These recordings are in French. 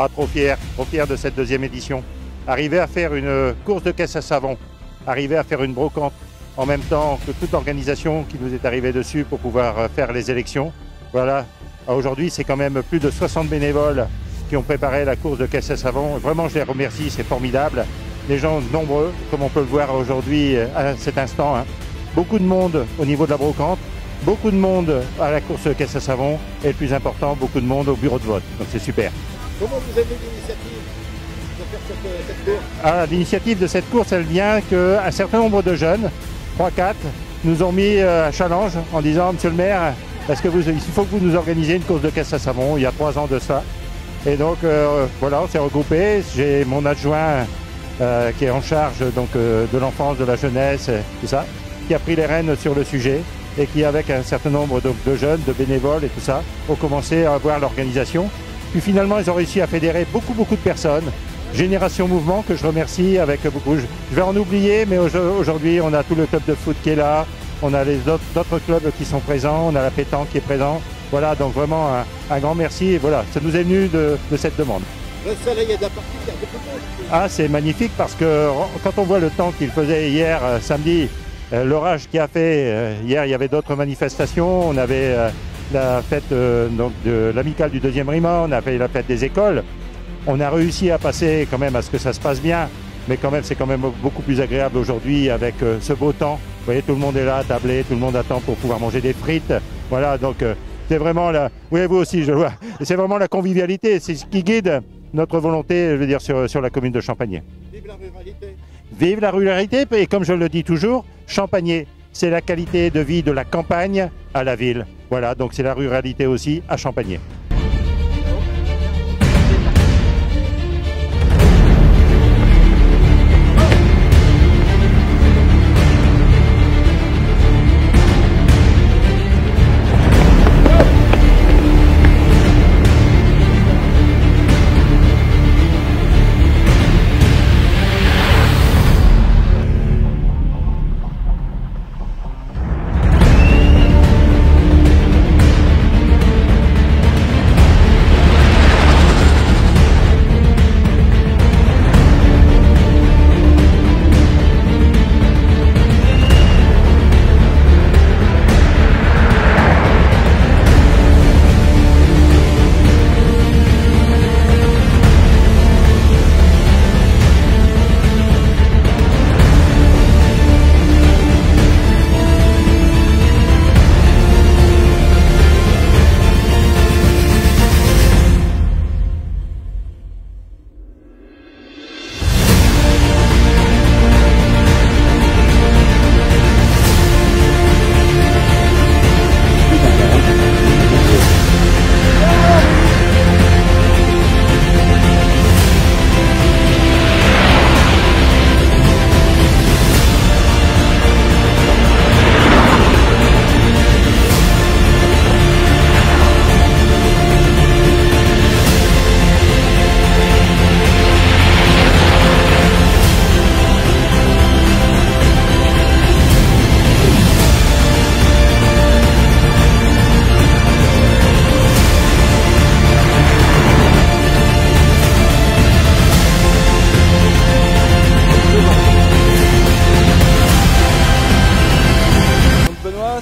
sera trop fiers de cette deuxième édition. Arriver à faire une course de caisse à savon, arriver à faire une brocante en même temps que toute l'organisation qui nous est arrivée dessus pour pouvoir faire les élections. Voilà, aujourd'hui c'est quand même plus de 60 bénévoles qui ont préparé la course de caisse à savon. Vraiment je les remercie, c'est formidable. Des gens nombreux, comme on peut le voir aujourd'hui à cet instant. Hein. Beaucoup de monde au niveau de la brocante, beaucoup de monde à la course de caisse à savon et le plus important, beaucoup de monde au bureau de vote. Donc c'est super. Comment vous avez l'initiative de faire cette course? L'initiative de cette course, elle vient qu'un certain nombre de jeunes, 3-4, nous ont mis un challenge en disant « Monsieur le maire, il faut que vous nous organisiez une course de caisse à savon » il y a 3 ans de ça. Et donc voilà, on s'est regroupés. J'ai mon adjoint qui est en charge donc, de l'enfance, de la jeunesse, tout ça, qui a pris les rênes sur le sujet et qui, avec un certain nombre de jeunes, de bénévoles et tout ça, ont commencé à voir l'organisation. Puis finalement, ils ont réussi à fédérer beaucoup de personnes. Génération Mouvement, que je remercie avec beaucoup. Je vais en oublier, mais aujourd'hui, on a tout le club de foot qui est là, on a les d'autres clubs qui sont présents, on a la pétanque qui est présent. Voilà, donc vraiment un grand merci. Et voilà, ça nous est venu de cette demande. Le soleil est de la partie, il y a beaucoup de monde. Ah, c'est magnifique parce que quand on voit le temps qu'il faisait hier, samedi, l'orage qu'il a fait, hier il y avait d'autres manifestations, on avait la fête donc de l'amicale du 2e RIMA, on a fait la fête des écoles. On a réussi à passer quand même à ce que ça se passe bien, mais quand même c'est quand même beaucoup plus agréable aujourd'hui avec ce beau temps. Vous voyez, tout le monde est là, tablé, tout le monde attend pour pouvoir manger des frites. Voilà, donc c'est vraiment la... Oui, vous aussi, je vois. C'est vraiment la convivialité, c'est ce qui guide notre volonté, je veux dire, sur la commune de Champagné. Vive la ruralité. Vive la ruralité, et comme je le dis toujours, Champagné, c'est la qualité de vie de la campagne à la ville. Voilà, donc c'est la ruralité aussi à Champagné.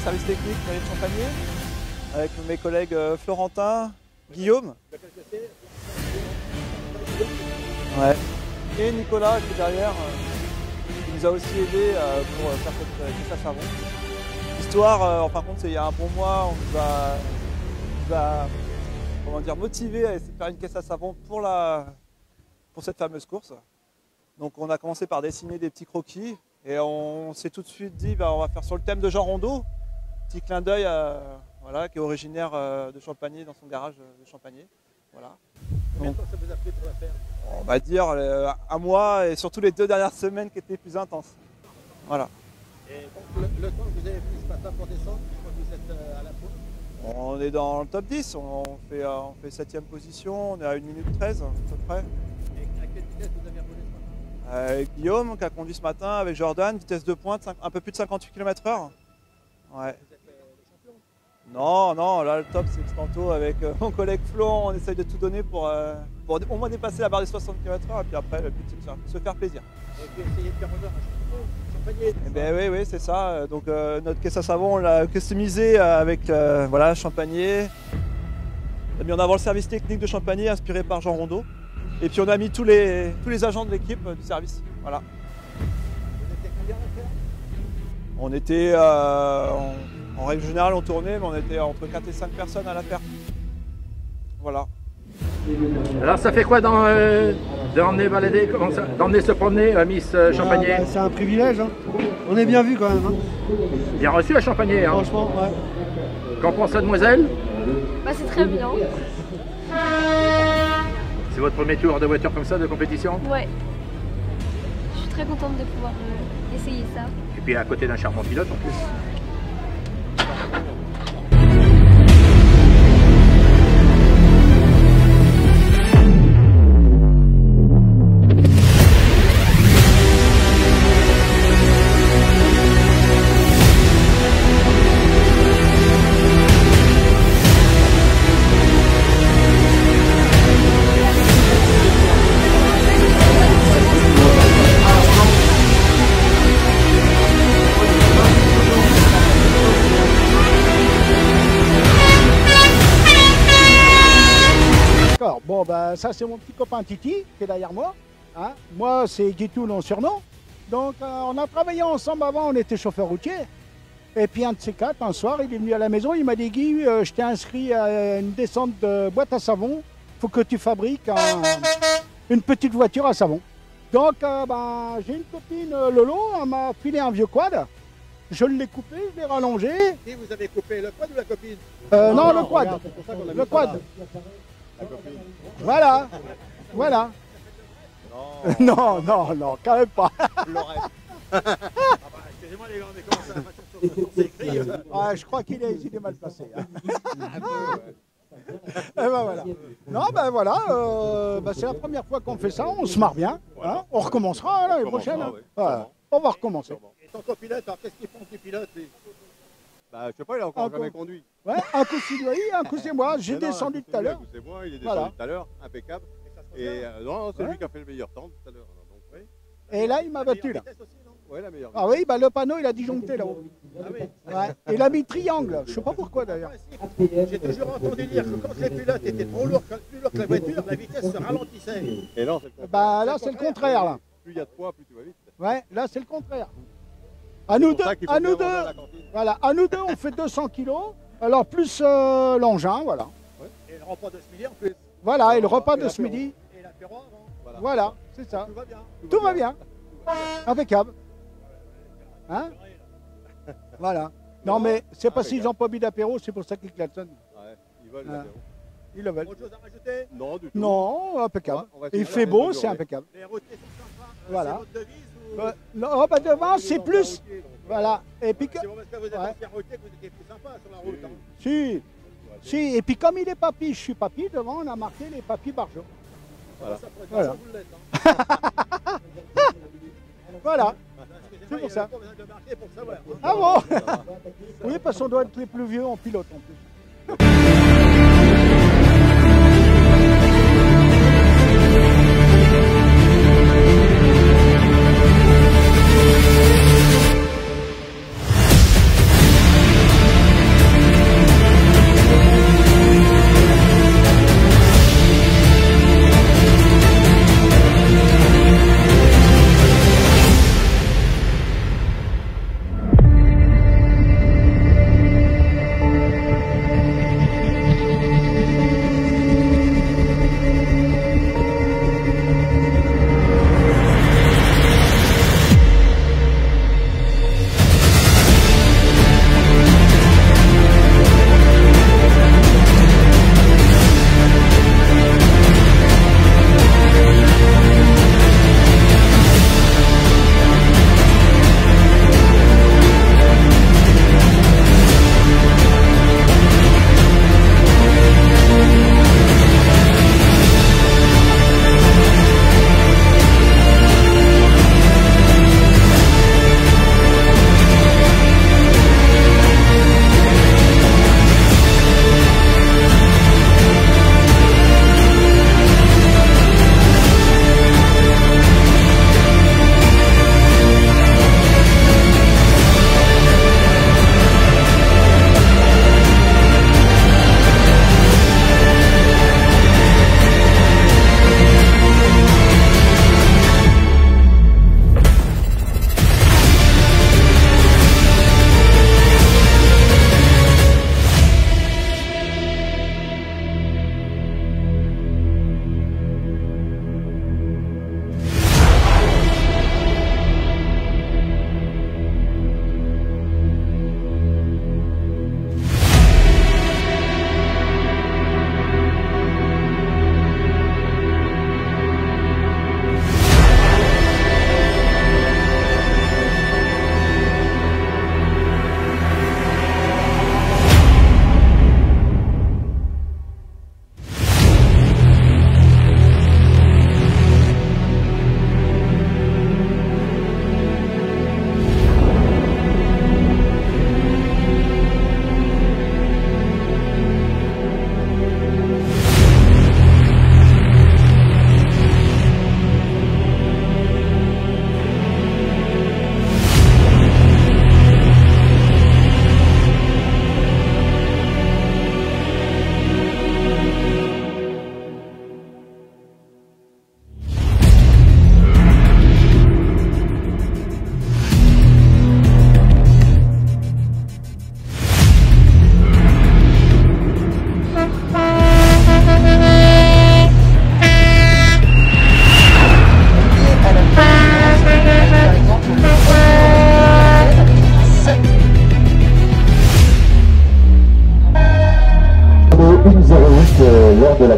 Service technique, mairie de Champagné, avec mes collègues Florentin, Guillaume. Ouais. Et Nicolas qui est derrière, qui nous a aussi aidé pour faire cette caisse à savon. L'histoire, en fin de compte, c'est il y a un bon mois, on nous a comment dire, motivé à essayer de faire une caisse à savon pour cette fameuse course. Donc on a commencé par dessiner des petits croquis et on s'est tout de suite dit on va faire sur le thème de Jean Rondeau. Petit clin d'œil voilà, qui est originaire de Champagné, dans son garage de Champagné. Voilà. Combien de temps ça vous a pris pour la faire? On va dire un mois et surtout les 2 dernières semaines qui étaient plus intenses. Voilà. Et donc, le temps que vous avez pris ce matin pour descendre, je crois que vous êtes à la pointe. On est dans le top 10, on fait 7e position, on est à 1 minute 13 à peu près. Et à quelle vitesse vous avez roulé ce matin? Guillaume qui a conduit ce matin avec Jordan, vitesse de pointe, un peu plus de 58 km/h. Ouais. Vous êtes le champion? Non, non, là le top c'est que tantôt avec mon collègue Flo, on essaye de tout donner pour au moins dépasser la barre des 60 km/h et puis après le but c'est de se faire plaisir. Et puis essayer de faire honneur à Champagné. Eh ben oui, oui, c'est ça. Donc notre caisse à savon, on l'a customisé avec voilà, Champagné. On a mis en avant le service technique de Champagné inspiré par Jean Rondeau. Et puis on a mis tous les agents de l'équipe du service. Voilà. Vous étiez combien à faire? On était en règle générale on tournait, mais on était entre 4 et 5 personnes à la faire. Voilà. Alors ça fait quoi d'emmener balader, d'emmener se promener Miss Champagné? C'est un privilège, hein. On est bien vu quand même. Hein. Bien reçu à Champagné. Hein. Franchement, ouais. Qu'en pense la demoiselle? Bah, c'est très bien. C'est votre premier tour de voiture comme ça, de compétition? Ouais. Je suis très contente de pouvoir essayer ça. Et puis à côté d'un charmant pilote en plus. Bon, bah, ça c'est mon petit copain Titi qui est derrière moi. Hein. Moi c'est Guitou, mon surnom. Donc on a travaillé ensemble avant, on était chauffeur routier. Et puis un de ces quatre, un soir, il est venu à la maison, il m'a dit Guy, je t'ai inscrit à une descente de boîte à savon. Il faut que tu fabriques une petite voiture à savon. Donc bah, j'ai une copine Lolo, elle m'a filé un vieux quad. Je l'ai coupé, je l'ai rallongé. Et vous avez coupé le quad ou la copine? Non, le quad. Regarde, c'est pour ça qu'on a mis Le ça quad. là. La copine. Voilà. Voilà. Non, non, non, quand même pas. Lorette. Ah bah, excusez-moi les gars, on est commencé à la façon c'est écrit. Ah, je crois qu'il est mal placé. Hein. Et ben voilà. Non, ben voilà, c'est la première fois qu'on fait ça, on se marre bien. Hein. On recommencera l'année prochaine. Hein. Oui, Voilà. On va recommencer. Et ton copilote, alors qu'est-ce qu'il pense du pilote lui? Bah, je sais pas, il a encore jamais conduit. Ouais, un coup c'est lui, un coup c'est moi. J'ai descendu tout à l'heure. C'est moi, il est Voilà. descendu tout à l'heure, impeccable. Et non, c'est lui qui a fait le meilleur temps tout à l'heure. Donc, oui. Et là, il m'a battu là. Ouais, la meilleure. Ah oui, bah, le panneau, il a disjoncté là-haut. Ah oui. Ouais. Il a mis triangle. Je sais pas pourquoi d'ailleurs. J'ai toujours entendu dire que quand les pilotes étaient trop lourds, plus lourds que la voiture, la vitesse se ralentissait. Et non, c'est le contraire. Bah là, c'est le contraire là. Plus il y a de poids, plus tu vas vite. Ouais, là, c'est le contraire. À nous deux, à nous deux. Voilà, à nous deux, on fait 200 kilos. Alors, plus l'engin, voilà. Et le repas de ce midi en plus. Voilà, et le repas de ce midi. Et l'apéro avant. Voilà, c'est ça. Tout va bien. Tout va bien. Impeccable. Hein? Voilà. Non, mais c'est parce qu'ils n'ont pas bu d'apéro, c'est pour ça qu'ils klaxonnent. Ouais, ils veulent Ah. l'apéro. Ils le veulent. Autre chose à rajouter? Non, du tout. Non, impeccable. On va Il finir fait la beau, belle c'est journée. impeccable. Les routiers sont sympas. Voilà. C'est votre devise ou... Non, bah devant, c'est plus. Voilà. Et puis que. C'est bon parce que vous êtes Ouais. ancien routier que vous étiez plus sympa sur la route. Hein. Si. Si. Et puis comme il est papy, je suis papy, devant, on a marqué les papys Barjot. Voilà. Ça pourrait Voilà. faire ça, vous l'êtes. Hein. Voilà. Excusez-moi, C'est pour il y a ça. pas besoin de marquer pour savoir. Hein. Ah bon? Oui, parce qu'on doit être les plus vieux en pilote en plus.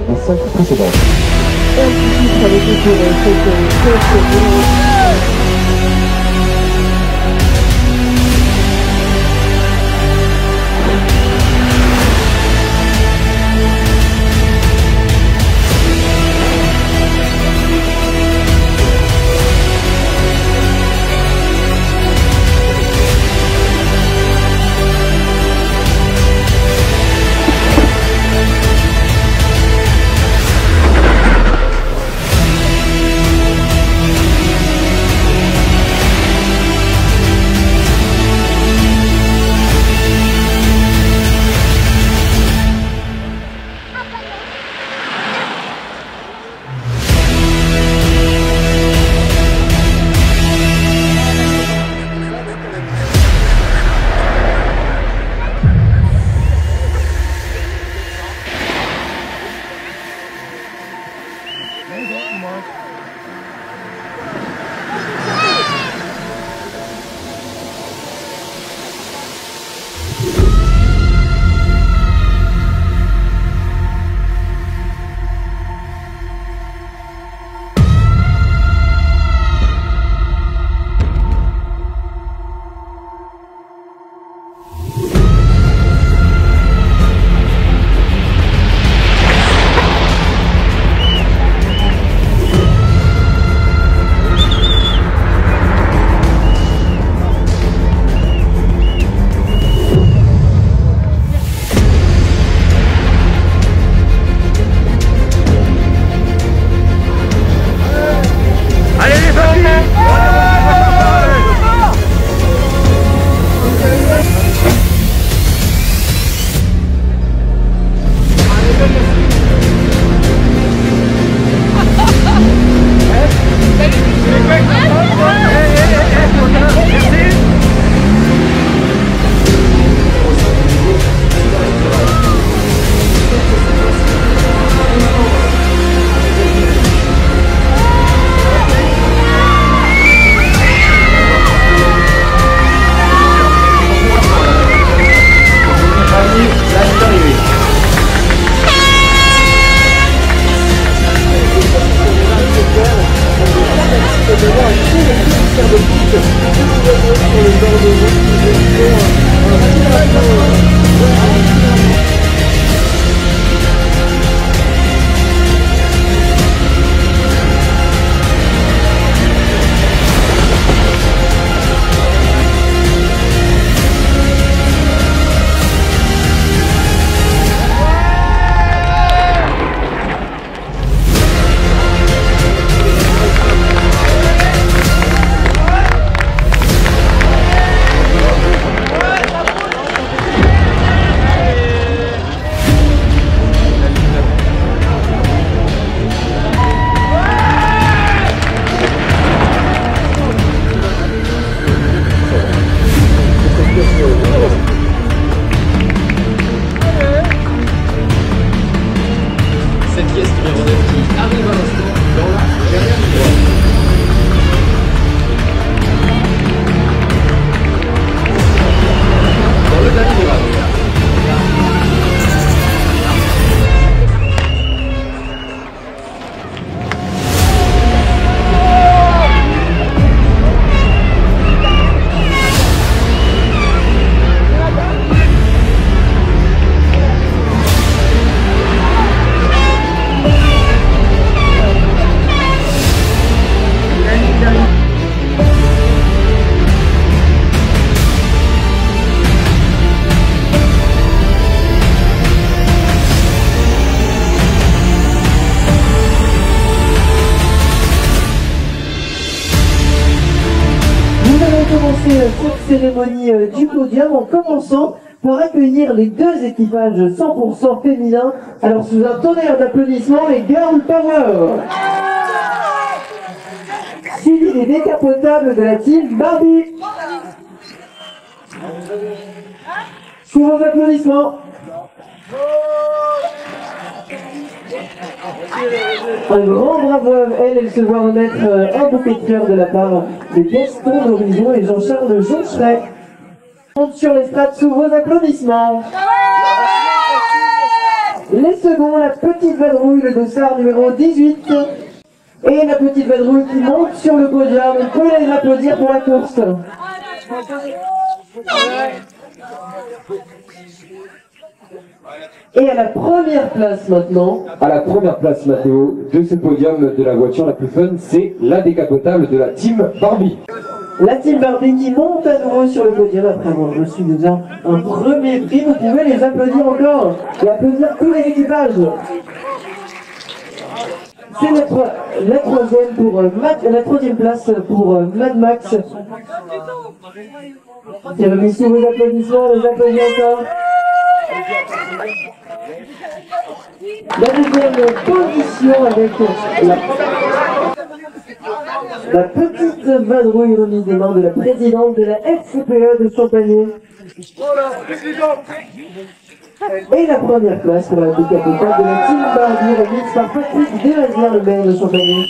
les 5 précédentes. Un petit titre avec le tour cette cérémonie du podium en commençant par accueillir les deux équipages 100% féminins. Alors sous un tonnerre d'applaudissements, les Girl Power, suivi des décapotables de la team Barbie. Sous vos applaudissements. Un grand bravo à elle, elle se voit remettre un bouquet de fleurs de la part de Gaston d'Horizon et Jean-Charles Joncheret. Monte sur l'estrade sous vos applaudissements. Les seconds, la petite vadrouille, le dossard numéro 18. Et la petite vadrouille qui monte sur le podium. On peut les applaudir pour la course. Et à la première place maintenant. À la première place, Mathéo, de ce podium de la voiture la plus fun, c'est la décapotable de la Team Barbie. La Team Barbie qui monte à nouveau sur le podium après avoir reçu déjà un premier prix. Vous pouvez les applaudir encore et applaudir tous les équipages. C'est la troisième pour la troisième place pour Mad Max. J'ai remis sous vos applaudissements, les applaudis encore. La deuxième position avec la petite vadrouille remise des mains de la présidente de la FCPE de Champagné. Et la première place pour la décapotable de la Team Barbie remise par Patrick Desmazières, le maire de Champagné.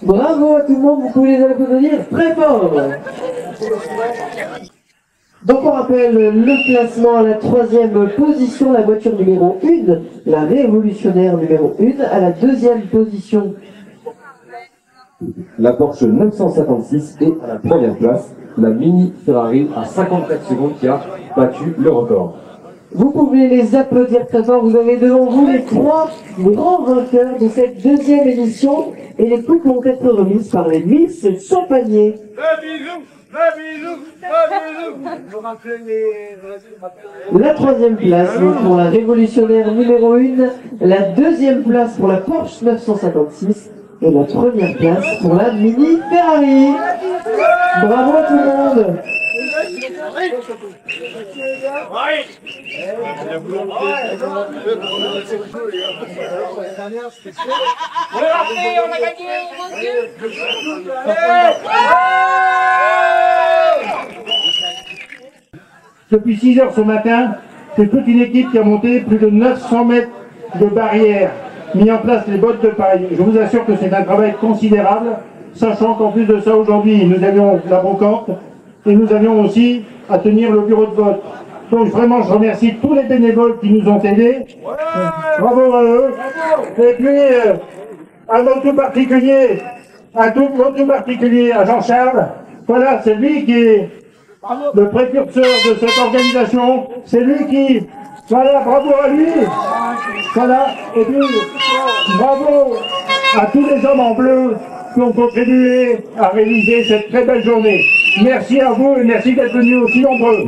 Bravo à tout le monde, vous pouvez les applaudir très fort. Donc on rappelle le classement à la troisième position, la voiture numéro 1, la révolutionnaire numéro 1, à la deuxième position. La Porsche 956 et à la première place, la Mini Ferrari à 54 secondes qui a battu le record. Vous pouvez les applaudir très fort, vous avez devant vous les trois grands vainqueurs de cette deuxième édition et les coupes vont être remises par les Miss Champagné. La troisième place pour la révolutionnaire numéro 1, la deuxième place pour la Porsche 956 et la première place pour la Mini Ferrari. Bravo à tout le monde. Depuis 6 heures ce matin, c'est toute une équipe qui a monté plus de 900 mètres de barrières, mis en place les bottes de paille. Je vous assure que c'est un travail considérable, sachant qu'en plus de ça, aujourd'hui, nous avions la brocante et nous avions aussi à tenir le bureau de vote. Donc vraiment, je remercie tous les bénévoles qui nous ont aidés. Bravo à eux. Et puis, un mot tout particulier à Jean-Charles. Voilà, c'est lui qui est le précurseur de cette organisation. C'est lui qui... Voilà, bravo à lui. Voilà, et puis bravo à tous les hommes en bleu qui ont contribué à réaliser cette très belle journée. Merci à vous et merci d'être venus aussi nombreux.